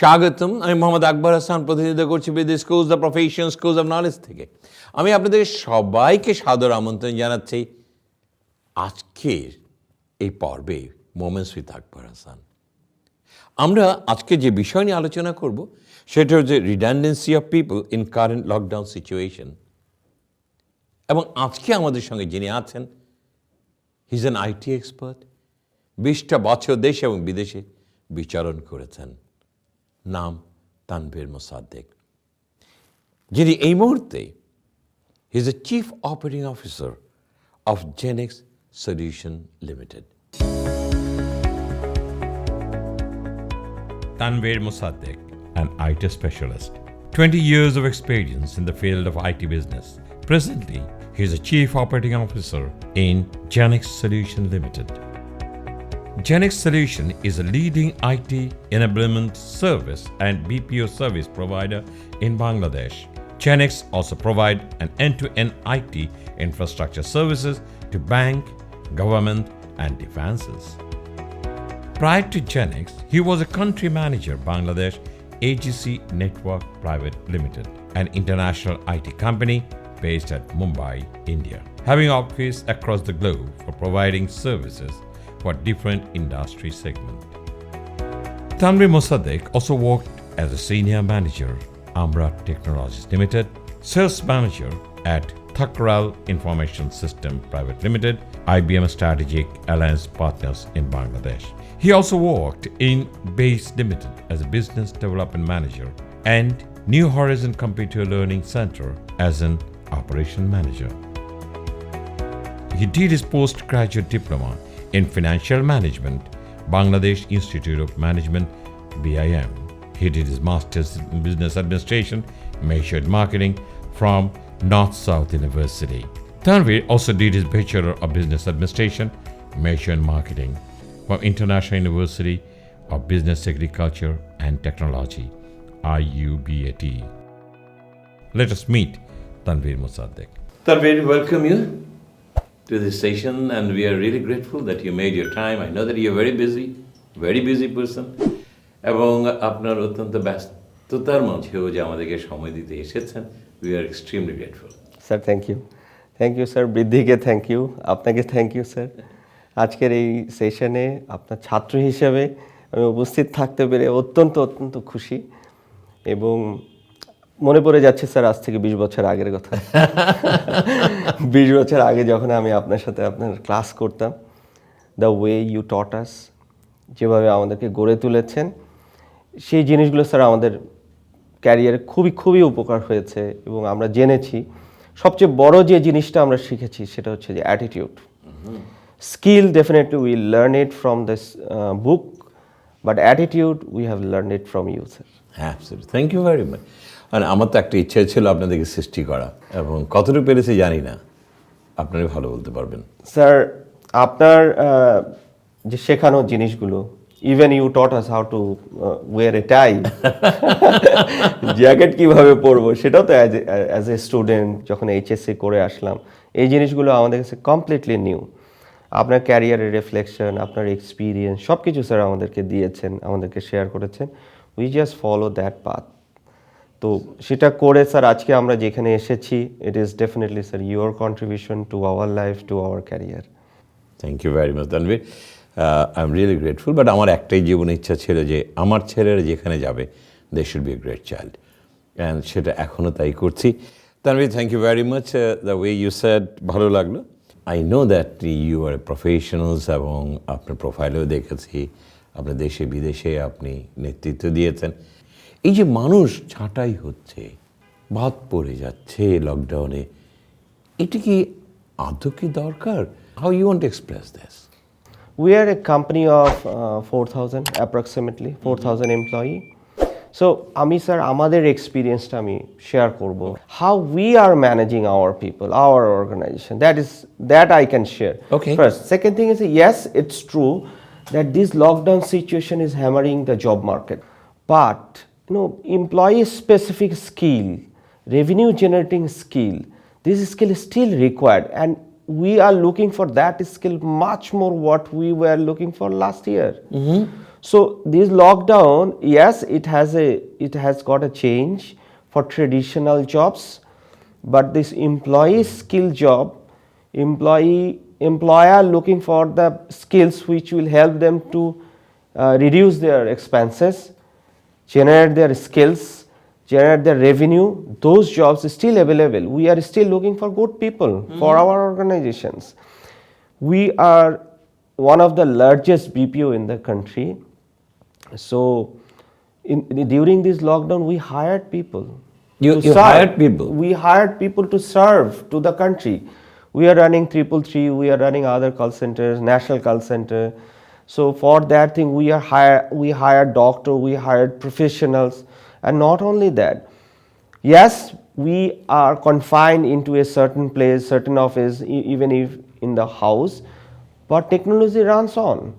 স্বাগতম। আমি মোহাম্মদ আকবর হাসান, প্রতিনিধিত্ব করছি বৃদ্ধি schools the profession schools of knowledge থেকে। আমি আপনাদের সবাইকে সাদর আমন্ত্রণ জানাচ্ছি আজকের এই পর্বে মোমেন্টস উইথ আকবর হাসান। আমরা আজকে যে বিষয় নিয়ে আলোচনা করব সেটা হচ্ছে redundancy of people in current lockdown situation. এবং আজকে আমাদের সঙ্গে যিনি আছেন, he is an IT expert. 20টা বছর দেশে এবং বিদেশে বিচরণ করেছেন। নাম তানভীর মোসাদ্দেক, যিনি এই মুহূর্তে he is a chief operating officer of Genex solution limited. Tanvir Mosaddeq, an IT specialist. 20 years of experience in the field of IT business. Presently, he is a Chief Operating Officer in Genex Solution Limited. Genex Solution is a leading IT enablement service and BPO service provider in Bangladesh. Genex also provide an end-to-end IT infrastructure services to bank, government and defenses. Prior to Genex, he was a country manager, Bangladesh AGC Network Private Limited, an international IT company based at Mumbai, India, having offices across the globe for providing services for different industry segments. Tanvir Mosaddeq also worked as a senior manager, Akbar Technologies Limited, sales manager at Thakral Information System Private Limited, IBM Strategic Alliance Partners in Bangladesh. He also worked in Base Limited as a business development manager and New Horizon Computer Learning Center as an operation manager. He did his postgraduate diploma in financial management, Bangladesh Institute of Management, BIM. He did his master's in business administration, measured marketing from North-South University. Tanvir also did his Bachelor of Business Administration, measured marketing from International University of Business Agriculture and Technology, IUBAT. Let us meet Tanvir Mosaddeq. Tanvir, welcome you to this session, and we are really grateful that you made your time. I know that you are very busy person, এবং আপনার অত্যন্ত ব্যস্ততার মধ্যেও যে আমাদেরকে সময় দিতে এসেছেন, we are extremely grateful. Sir thank you sir. বৃদ্ধিকে থ্যাংক ইউ, আপনাকে থ্যাংক ইউ স্যার। আজকের এই সেশনে আপনার ছাত্র হিসেবে আমি উপস্থিত থাকতে পেরে অত্যন্ত খুশি, এবং মনে পড়ে যাচ্ছে স্যার আজ থেকে 20 বছর আগের কথা। 20 বছর আগে যখন আমি আপনার সাথে আপনার ক্লাস করতাম, দ্য ওয়ে ইউ টট আস, যেভাবে আমাদেরকে গড়ে তুলেছেন, সেই জিনিসগুলো স্যার আমাদের ক্যারিয়ারে খুবই উপকার হয়েছে। এবং আমরা জেনেছি সবচেয়ে বড় যে জিনিসটা আমরা শিখেছি সেটা হচ্ছে যে attitude. Skill definitely we learn it from this book, but attitude we have learn it from you sir. হ্যাঁ, থ্যাংক ইউ ভেরি মাচ। মানে আমার তো একটা ইচ্ছা ছিল আপনাদেরকে সৃষ্টি করা, এবং কতটুকু পেরেছি জানি না, আপনারাই ভালো বলতে পারবেন। স্যার আপনার যে শেখানো জিনিসগুলো, even you taught us how to wear a tie, jacket কীভাবে পরবো, সেটাও তো অ্যাজ এ স্টুডেন্ট যখন এইচএসসি করে আসলাম, এই জিনিসগুলো আমাদের কাছে কমপ্লিটলি নিউ। আপনার ক্যারিয়ারের রিফ্লেকশন, আপনার এক্সপিরিয়েন্স সব কিছু স্যার আমাদেরকে দিয়েছেন, আমাদেরকে শেয়ার করেছেন। We just follow that path. তো সেটা করে স্যার আজকে আমরা যেখানে এসেছি, it is definitely sir your contribution to our life, to our career. Thank you very much Tanvir, I am really grateful. But আমার একটাই জীবনে ইচ্ছা ছিল যে আমার ছেলেরা যেখানে যাবে, they should be a great child, and সেটা এখনও তাই করছি। Tanvir, thank you very much, the way you said, ভালো লাগলো। I know that you are a professionals, এবং আপনার প্রোফাইলেও দেখেছি আপনার দেশে বিদেশে আপনি নেতৃত্ব দিয়েছেন। এই যে মানুষ ছাঁটাই হচ্ছে, বাদ পড়ে যাচ্ছে লকডাউনে, এটা কি আদৌ কি দরকার? How you want to express this? We are a company of 4,000 approximately 4,000 employee. So আমি স্যার আমাদের এক্সপিরিয়েন্সটা আমি শেয়ার করব, how we are managing our people, our organization. That I can share. Okay. First, second thing is, yes, it's true that this lockdown situation is hammering the job market, but employee specific skill, revenue generating skill, this skill is still required, and we are looking for that skill much more what we were looking for last year. So this lockdown, yes, it has got a change for traditional jobs, but this employee skill job, employer looking for the skills which will help them to reduce their expenses, generate their skills, generate their revenue, those jobs are still available. We are still looking for good people for our organizations. We are one of the largest BPO in the country. So during this lockdown, we hired people. You to serve. hired people? We hired people to serve to the country. We are running 333, we are running other call centers, national call center. So for that thing, we hired doctor, we hired professionals, and not only that. Yes, we are confined into a certain place, certain office, even if in the house, but technology runs on.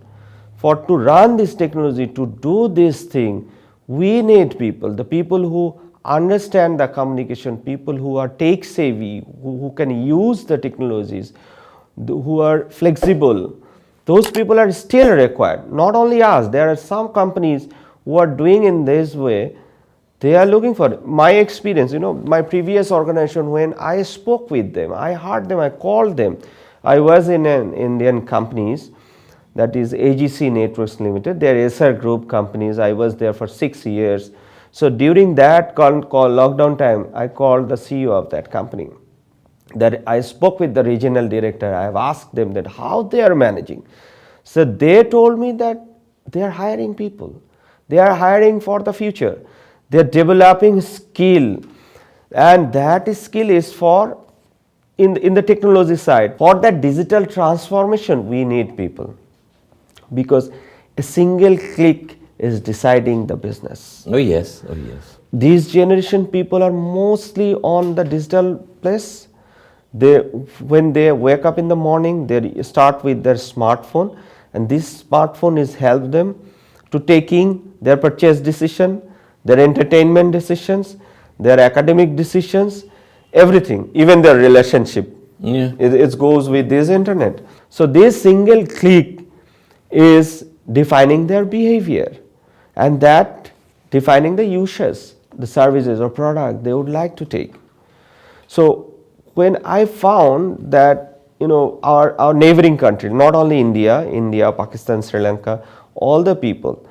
To run this technology, to do this thing, we need people, the people who understand the communication, people who are tech savvy, who can use the technologies, who are flexible. Those people are still required. Not only us, there are some companies who are doing in this way. They are looking for it. My experience, my previous organization, when I spoke with them, I heard them, I called them. I was in an Indian companies, that is AGC Networks Limited. They are SR Group companies. I was there for 6 years. So during that lockdown time, I called the CEO of that company. That I spoke with the regional director. I have asked them that how they are managing. So they told me that they are hiring people. They are hiring for the future. They are developing skill, and that skill is for in the technology side. For that digital transformation, we need people, because a single click is deciding the business. Oh yes, oh yes. These generation people are mostly on the digital place. When they wake up in the morning, they start with their smartphone, and this smartphone is help them to taking their purchase decision, their entertainment decisions, their academic decisions, everything, even their relationship. Yeah. It goes with this internet. So this single click is defining their behavior, and that defining the uses, the services or product they would like to take. So when I found that our neighboring countries, not only India, Pakistan, Sri Lanka, all the people,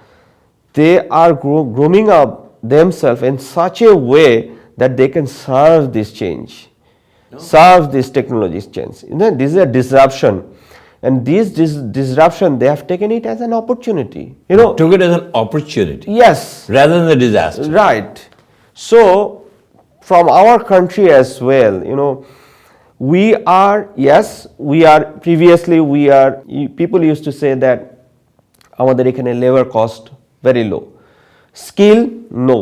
they are grooming up themselves in such a way that they can serve this change, serve this technology change. This is a disruption. And this disruption, they have taken it as an opportunity. Took it as an opportunity. Yes. Rather than a disaster. Right. So, from our country as well, people used to say that আমাদের এখানে labor cost very low. Skill, no.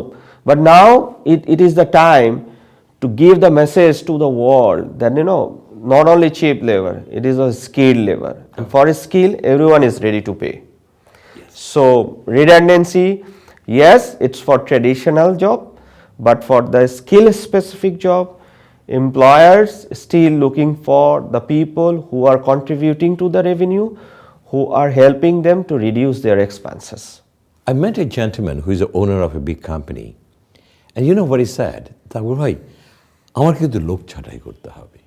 But now it is the time to give the message to the world that, not only cheap labor, it is a skilled labor. And for a skill, everyone is ready to pay. Yes. So, redundancy, yes, it's for traditional job, but for the skill specific job, employers still looking for the people who are contributing to the revenue, who are helping them to reduce their expenses. I met a gentleman who is the owner of a big company, and you know what he said? Tanvir bhai, আমার কিন্তু লোক ছাঁটাই করতে হবে।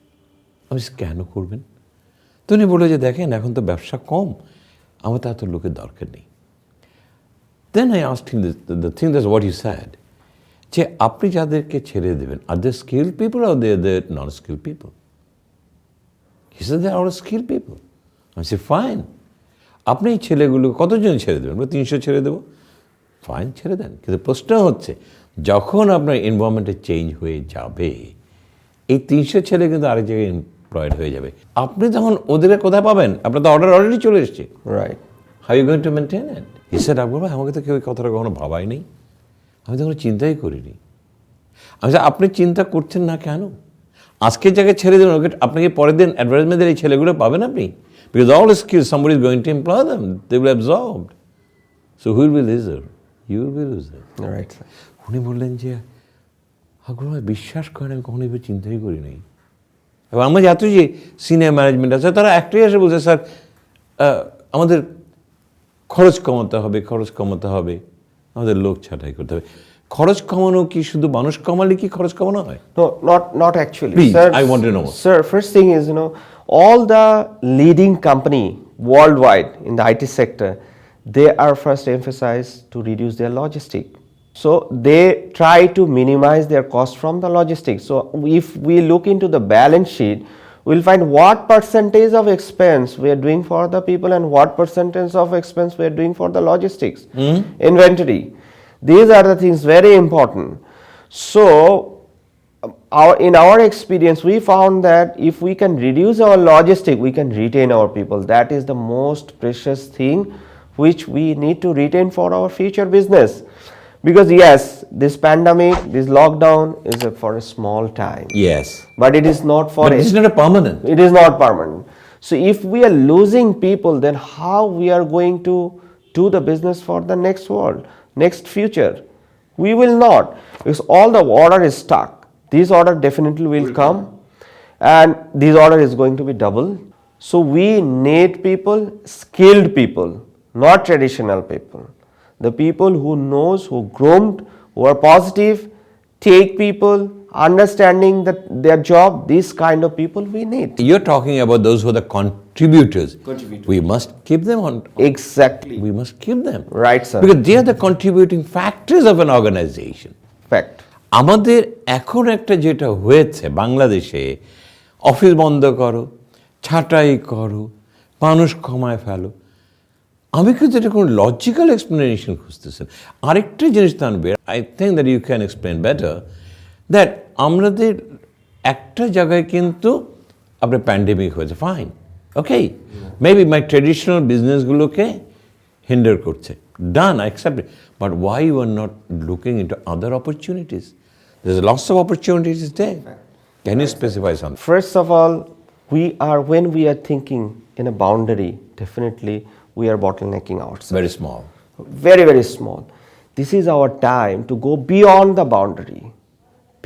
আমি কেন করবেন? তো উনি বললো যে দেখেন এখন তো ব্যবসা কম, আমার তো এত লোকের দরকার নেই। Then I asked him the thing that's what he said, যে আপনি যাদেরকে ছেড়ে দেবেন, are they skilled people or they are not skilled people? He said they are all skilled people. I said fine. আপনি এই ছেলেগুলো কতজন ছেড়ে দেবেন? 300 ছেড়ে দেবো। ফাইন, ছেড়ে দেন। কিন্তু প্রশ্ন হচ্ছে যখন আপনার এনভায়রনমেন্টে চেঞ্জ হয়ে যাবে, এই 300 ছেলে কিন্তু আরেক জায়গায় এমপ্লয়েড হয়ে যাবে। আপনি তখন ওদের কোথায় পাবেন? আপনার তো অর্ডার অলরেডি চলে এসছে। Right. How you going to maintain it? He said, Akbar ভাই আমাকে তো কেউ এই কথাটা কখনো ভাবাই নেই, আমি তো কোনো চিন্তাই করিনি। আমি আপনি চিন্তা করছেন না কেন? আজকের জায়গায় ছেড়ে দেবেন, ওকে আপনাকে পরের দিন অ্যাডভার্টাইজমেন্টের এই ছেলেগুলো পাবেন আপনি। Because all the skills, somebody is going to employ them. They will be absorbed. So who will be loser? You will be loser. Right. উনি বললেন যে আকবর ভাই বিশ্বাস করেন আমি কখনো এভাবে চিন্তাই করি নাই। এবং আমরা যাতে যে সিনিয়র ম্যানেজমেন্ট আছে তারা একটাই এসে বলছে, স্যার আমাদের খরচ কমাতে হবে, আমাদের লোক ছাঁটাই করতে হবে। খরচ কমানো কি শুধু মানুষ কমালে কি খরচ কমানো হয়? No, not actually. Please, Sir, I want to know. Sir, first thing is, all the leading company worldwide in the IT sector, they are first emphasized to reduce their logistic. So they try to minimize their cost from the logistics. So if we look into the balance sheet, we'll find what percentage of expense we are doing for the people and what percentage of expense we are doing for the logistics, inventory. These are the things very important. So in our experience, we found that if we can reduce our logistic, we can retain our people. That is the most precious thing which we need to retain for our future business. Because yes, this pandemic, this lockdown is for a small time. Yes. But it is not for But it's not a permanent. It is not permanent. So if we are losing people, then how we are going to do the business for the next world, next future? We will not, because all the order is stuck. This order definitely will come, and this order is going to be double. So we need people, skilled people, not traditional people. The people who knows, who groomed, who are positive, take people, understanding that their job, these kind of people we need. You're talking about those who are the contributors. We must keep them on. Exactly. We must keep them. Right, sir. Because they are the contributing factors of an organization. Fact. আমাদের এখন একটা যেটা হয়েছে বাংলাদেশে, office বন্ধ করো, ছাঁটাই করো, মানুষ কমায় ফেলো, আমি কিন্তু এটা কোনো লজিক্যাল এক্সপ্লেনেশন খুঁজতেছেন। আরেকটা জিনিস Tanvir, I think that you can explain better, that আমাদের একটা জায়গায় কিন্তু আপনার প্যান্ডেমিক হয়েছে, fine, okay, maybe my traditional বিজনেসগুলোকে হিন্ডার করছে, done, I accept it, but why you are not looking into other opportunities? There's lots of opportunities there. Can you specify something? First of all, when we are thinking in a boundary, definitely we are bottlenecking ourselves. Very small. Very, very small. This is our time to go beyond the boundary,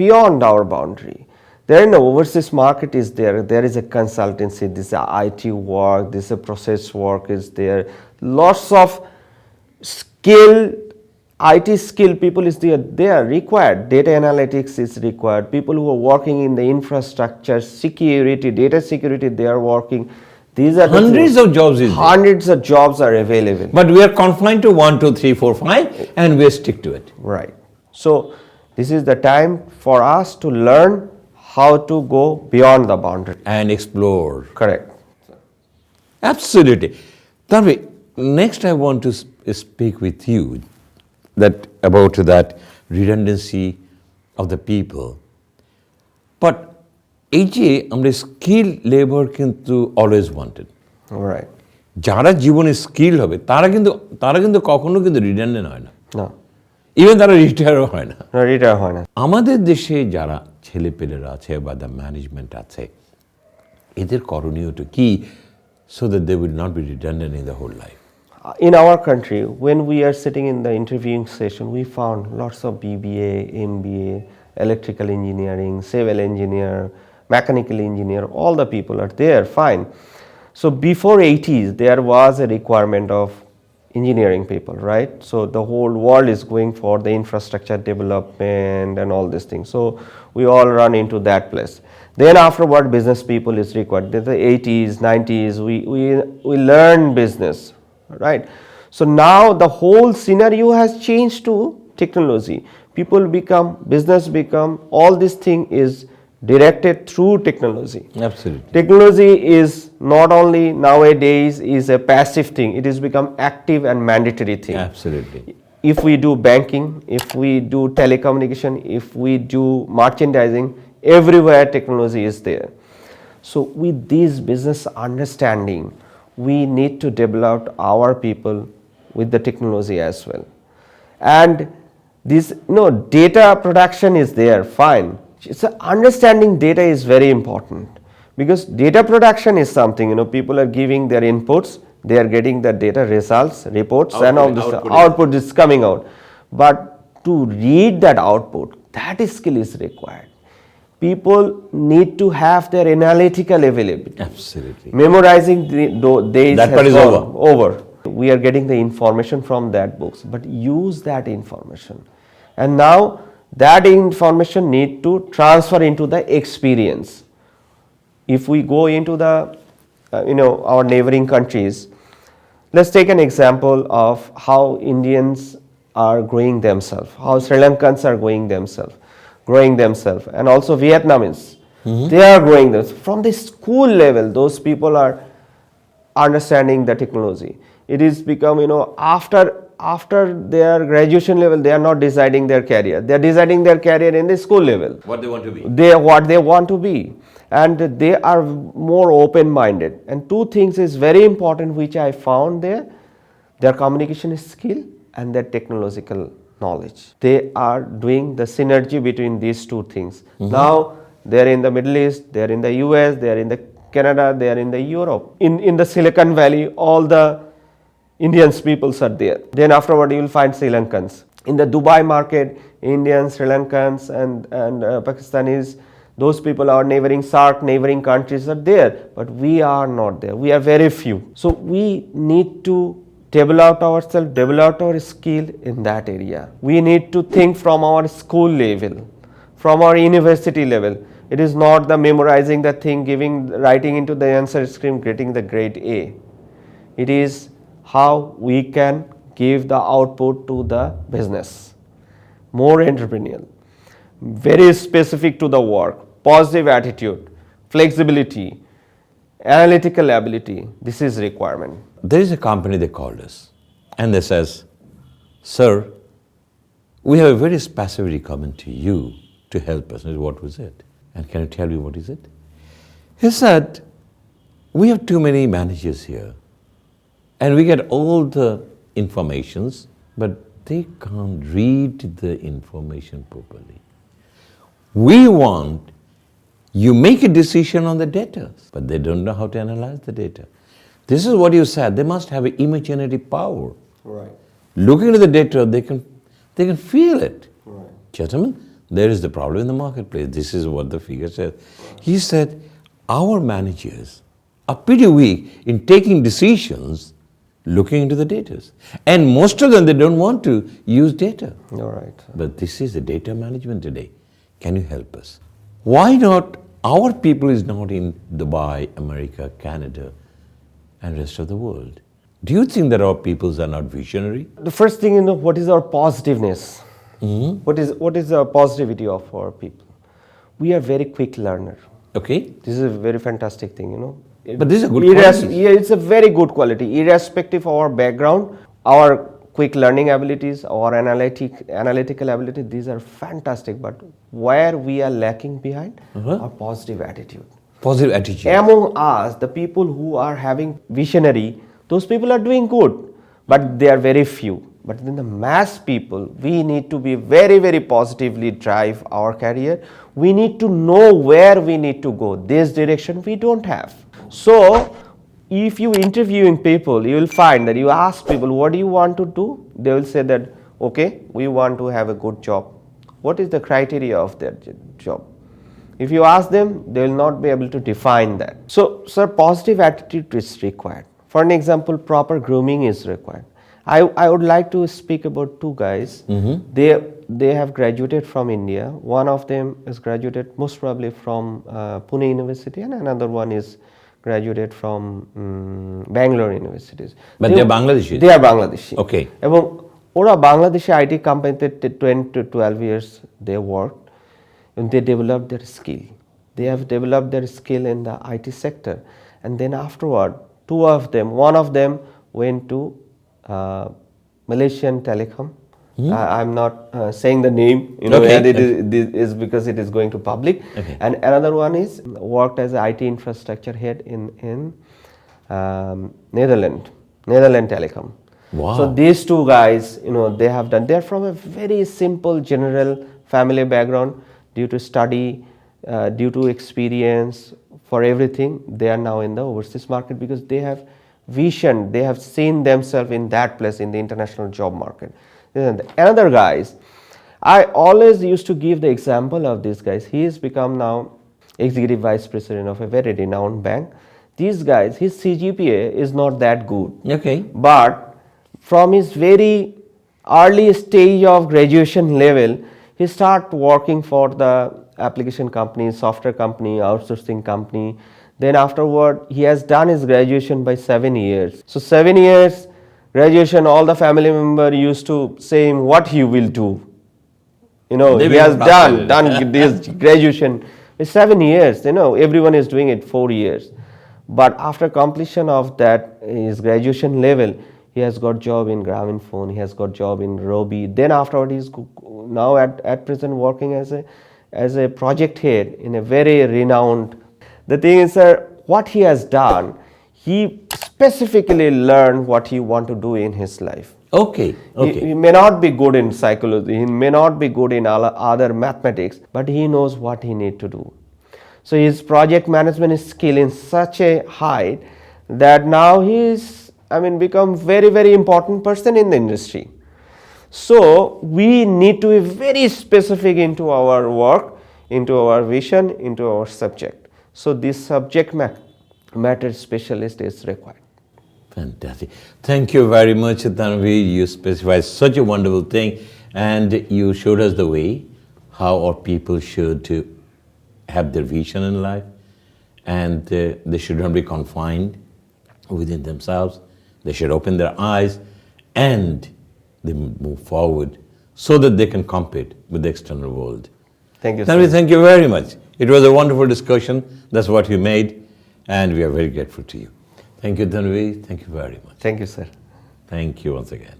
beyond our boundary. There in the overseas market is there. There is a consultancy, this is a IT work, this is a process work is there. Lots of skilled IT skilled people is there. They are required. Data analytics is required. People who are working in the infrastructure, security, data security, they are working. These are hundreds of jobs is there. Hundreds of jobs are available. But we are confined to 1, 2, 3, 4, 5 and we stick to it. Right. So this is the time for us to learn how to go beyond the boundary. And explore. Correct. Absolutely. Tanvir, next I want to speak with you about that redundancy of the people. But এই যে আমরা skill labour কিন্তু always wanted. Right. যারা জীবনে skill হবে তারা কিন্তু কখনো কিন্তু রিডান্ডেন্ট হয় না, না, ইভেন তারা রিটায়ারও হয় না। রিটায়ার হয় না। আমাদের দেশে যারা ছেলেপেলেরা আছে বা দ্য ম্যানেজমেন্ট আছে, এদের করণীয়টা কি, so that they will not be redundant in the whole life? In our country, when we are sitting in the interviewing session, we found lots of BBA, MBA, electrical engineering, civil engineer, mechanical engineer, all the people are there, fine. So before 80s, there was a requirement of engineering people, right? So the whole world is going for the infrastructure development and all these things. So we all run into that place. Then afterward, business people is required. In the 80s, 90s, we learn business, right? So now the whole scenario has changed to technology. People become, business become, all this thing is directed through technology. Absolutely. Technology is not only nowadays is a passive thing, it has become active and mandatory thing. Absolutely. If we do banking, if we do telecommunication, if we do merchandising, everywhere technology is there. So with this business understanding, we need to develop our people with the technology as well. And this, data production is there, fine. So understanding data is very important, because data production is something, people are giving their inputs, they are getting the data results, reports, and all this output is coming out. But to read that output, that skill is required. People need to have their analytical availability. Absolutely. Memorizing days That part is over. We are getting the information from that books, but use that information. And now that information need to transfer into the experience. If we go into the, our neighboring countries, let's take an example of how Indians are growing themselves, how Sri Lankans are growing themselves, and also Vietnamese. They are growing this. From the school level, those people are understanding the technology. It is become, after their graduation level, they are not deciding their career. They are deciding their career in the school level. What they want to be. What they want to be. And they are more open-minded. And two things is very important which I found there. Their communication skill and their technological knowledge. They are doing the synergy between these two things. Now they are in the Middle East, they are in the US, they are in the Canada, they are in the Europe. In the Silicon Valley, all the Indians peoples are there. Then afterward you will find Sri Lankans. In the Dubai market, Indians, Sri Lankans and Pakistanis, those people are neighboring SAARC, neighboring countries are there, but we are not there. We are very few. So we need to develop ourselves, develop our skill in that area. We need to think from our school level, from our university level. It is not the memorizing the thing, writing into the answer screen, getting the grade A. It is how we can give the output to the business. More entrepreneurial, very specific to the work, positive attitude, flexibility, analytical ability. This is requirement. There is a company they called us and they says, sir, we have a very specific requirement to you to help us. I said, what was it? And can you tell me what is it? He said, we have too many managers here and we get all the informations, but they can't read the information properly. We want you make a decision on the data, but they don't know how to analyze the data. This is what you said. They must have an imaginative power. Right. Looking at the data, they can feel it. Right. Gentlemen, there is the problem in the marketplace. This is what the figure says. He said, our managers are pretty weak in taking decisions looking into the data. And most of them, they don't want to use data. All right. But this is the data management today. Can you help us? Why not our people is not in Dubai, America, Canada, and rest of the world? Do you think that our peoples are not visionary? The first thing, what is our positiveness? What is the positivity of our people? We are very quick learner. Okay. This is a very fantastic thing, But this is a good quality. Yeah, it's a very good quality. Irrespective of our background, our quick learning abilities, our analytical ability, these are fantastic. But where we are lacking behind, our positive attitude. Positive attitude. Among us, the people who are having visionary, those people are doing good, but they are very few. But in the mass people, we need to be very, very positively drive our career. We need to know where we need to go. This direction we don't have. So, if you interviewing people, you will find that you ask people, what do you want to do? They will say that, okay, we want to have a good job. What is the criteria of that job? If you ask them, they will not be able to define that. So, sir, positive attitude is required. For an example, proper grooming is required. I would like to speak about two guys. They have graduated from India. One of them is graduated most probably from Pune University, and another one is graduated from Bangalore universities. But they are Bangladeshi? They are Bangladeshi. Okay. And ওরা Bangladeshi IT company 10 to 12 years they worked and they developed their skill. They have developed their skill in the IT sector, and then afterward, one of them went to Malaysian Telecom. I'm not saying the name, and it is because it is going to public. Okay. And another one is worked as an IT infrastructure head in Netherlands Telecom. Wow. So these two guys, they're from a very simple general family background. Due to study, due to experience, for everything, they are now in the overseas market because they have vision, they have seen themselves in that place in the international job market. Another guys, I always used to give the example of these guys. He has become now executive vice president of a very renowned bank. these guys, his CGPA is not that good. Okay. But from his very early stage of graduation level, he start working for the application company, software company, outsourcing company. Then afterward, he has done his graduation by 7 years. So 7 years graduation, all the family member used to say him what he will do. You know, They he has become done this graduation in 7 years. You know, everyone is doing it 4 years. But after completion of that, his graduation level, he has got job in Grameenphone, he has got job in Robi. Then afterward, he's now at present working as a project head in a very renowned. The thing is, sir, what he has done, he specifically learned what he want to do in his life. Okay. He may not be good in psychology, he may not be good in other mathematics, but he knows what he need to do. So his project management skill in such a height that now he is, become very, very important person in the industry. So we need to be very specific into our work, into our vision, into our subject. So this subject matter specialist is required. Fantastic. Thank you very much, Tanvir. You specified such a wonderful thing, and you showed us the way how our people should have their vision in life, and they should not be confined within themselves. They should open their eyes and they move forward so that they can compete with the external world. Thank you, Tanvir, sir. thank you very much. It was a wonderful discussion. That's what you made, and we are very grateful to you. Thank you, Tanvir. Thank you very much. Thank you, sir. Thank you once again.